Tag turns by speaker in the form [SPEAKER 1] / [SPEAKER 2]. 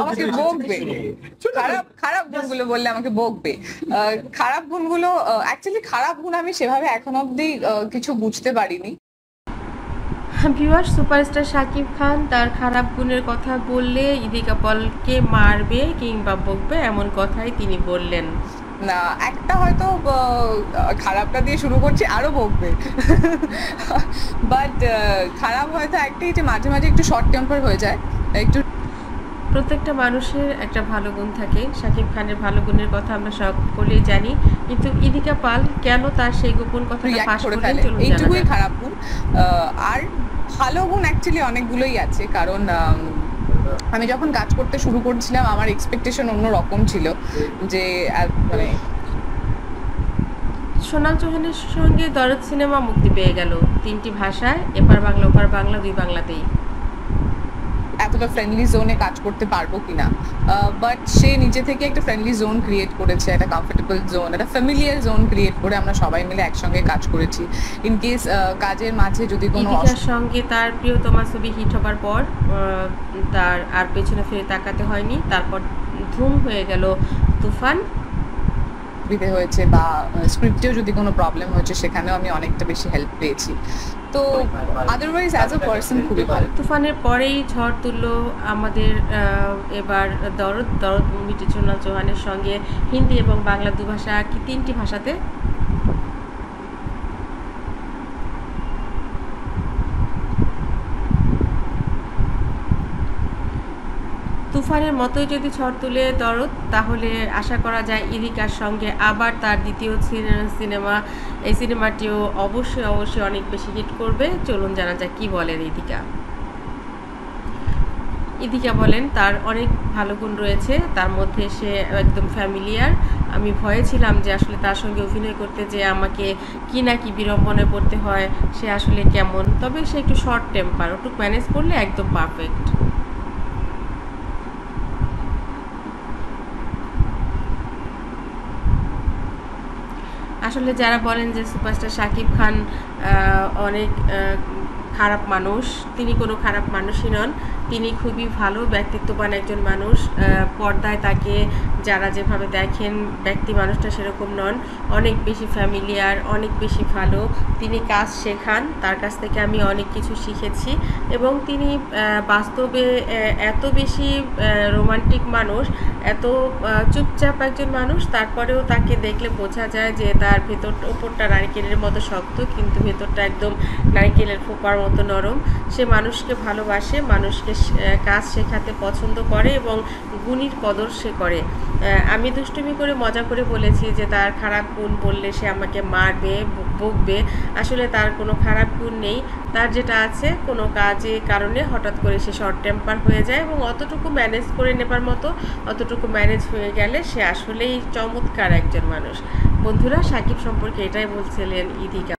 [SPEAKER 1] আমাকে বকবে, খারাপ খারাপ গুণগুলো বললে আমাকে বকবে। খারাপ গুণগুলো অ্যাকচুয়ালি খারাপ গুণ আমি সেভাবে এখন অব্দি কিছু বুঝতে পারিনি।
[SPEAKER 2] ভিউয়ার সুপারস্টার শাকিব খান তার খারাপ গুণের কথা বললে ইদিকা পলকে মারবে কিংবা বকবে এমন কথাই তিনি বললেন।
[SPEAKER 1] না, একটা হয়তো খারাপটা দিয়ে শুরু করছি, আরো বকবে। বাট খারাপ হয়তো একটাই, যে মাঝে মাঝে একটু শর্ট টেম্পার হয়ে যায় একটু।
[SPEAKER 2] প্রত্যেকটা মানুষের একটা ভালো গুণ থাকে। শাকিব খানের ভালো গুণের কথা আমরা সকলেই জানি, কিন্তু ইদিকা পাল কেন তার সেই গোপন কথাটা ফাঁস
[SPEAKER 1] করে
[SPEAKER 2] করলেন
[SPEAKER 1] ফেলে,
[SPEAKER 2] চলুন জানা
[SPEAKER 1] এইটুকুই
[SPEAKER 2] যাক।
[SPEAKER 1] খারাপ গুণ। আর ভালো গুণ অ্যাকচুয়ালি অনেকগুলোই আছে, কারণ আমি যখন কাজ করতে শুরু করছিলাম আমার এক্সপেকটেশন অন্য রকম ছিল, যে মানে
[SPEAKER 2] সোনাল চৌহানের সঙ্গে দরদ সিনেমা মুক্তি পেয়ে গেল 3টি ভাষায়, এপার বাংলা ওপার বাংলা, 2 বাংলাতেই।
[SPEAKER 1] এতটা ফ্রেন্ডলি জোনে কাজ করতে পারবো কিনা, বাট সে নিজে থেকে একটা ফ্রেন্ডলি জোন ক্রিয়েট করেছে, একটা কমফোর্টেবল জোন, একটা ফ্যামিলিয়ার জোন ক্রিয়েট করে আমরা সবাই মিলে একসঙ্গে কাজ করেছি। ইন কেস কাজের মাঝে যদি কোনো
[SPEAKER 2] ইদিকার সঙ্গে তার প্রিয়তমা ছবি হিট হবার পর তার আর পেছনে ফিরে তাকাতে হয়নি। তারপর ধুম হয়ে গেল তুফান।
[SPEAKER 1] অসুবিধে হয়েছে বা স্ক্রিপ্টেও যদি কোনো প্রবলেম হয়েছে, সেখানেও আমি অনেকটা বেশি হেল্প পেয়েছি। তো আদারওয়াইজ অ্যাজ আ পার্সন খুবই ভালো।
[SPEAKER 2] তুফানের পরেই ঝড় তুললো আমাদের এবার দরদ মুভিটি সোনাল চৌহানের সঙ্গে হিন্দি এবং বাংলা 2 ভাষা, কি 3টি ভাষাতে। তুফানের মতোই যদি ঝড় তুলে দরদ, তাহলে আশা করা যায় ইদিকার সঙ্গে আবার তার দ্বিতীয় সিনেমা, এই সিনেমাটিও অবশ্যই অনেক বেশি হিট করবে। চলুন জানা যায় কি বলেন ইদিকা। ইদিকা বলেন তার অনেক ভালো গুণ রয়েছে, তার মধ্যে সে একদম ফ্যামিলিয়ার। আমি ভয়ে ছিলাম যে আসলে তার সঙ্গে অভিনয় করতে যে আমাকে কি না কি বিড়ম্বনায় পড়তে হয়, সে আসলে কেমন। তবে সে একটু শর্ট টেম্পার, ওটুক ম্যানেজ করলে একদম পারফেক্ট। আসলে যারা বলেন যে সুপারস্টার শাকিব খান অনেক খারাপ মানুষ, তিনি কোনো খারাপ মানুষই নন। তিনি খুবই ভালো ব্যক্তিত্ববান একজন মানুষ। পর্দায় তাকে যারা যেভাবে দেখেন, ব্যক্তি মানুষটা সেরকম নন, অনেক বেশি ফ্যামিলিয়ার, অনেক বেশি ভালো। তিনি কাজ শেখান, তার কাছ থেকে আমি অনেক কিছু শিখেছি। এবং তিনি বাস্তবে এত বেশি রোমান্টিক মানুষ, এত চুপচাপ একজন মানুষ, তারপরেও তাকে দেখলে বোঝা যায় যে তার ভেতরটা, ওপরটা নারকেলের মতো শক্ত, কিন্তু ভেতরটা একদম নারকেলের খোপার মতো নরম। সে মানুষকে ভালোবাসে, মানুষকে কাজ শেখাতে পছন্দ করে এবং গুণীর কদর সে করে। আমি দুষ্টুমি করে মজা করে বলেছি যে তার খারাপ গুণ বললে সে আমাকে মারবে, বকবে। আসলে তার কোনো খারাপ গুণ নেই। তার যেটা আছে, কোনো কাজে কারণে হঠাৎ করে সে শর্ট টেম্পার হয়ে যায় এবং অতটুকু ম্যানেজ করে নেবার মতো, অতটুকু ম্যানেজ হয়ে গেলে সে আসলেই চমৎকার একজন মানুষ। বন্ধুরা, সাকিব সম্পর্কে এটাই বলছিলেন ইদিকা।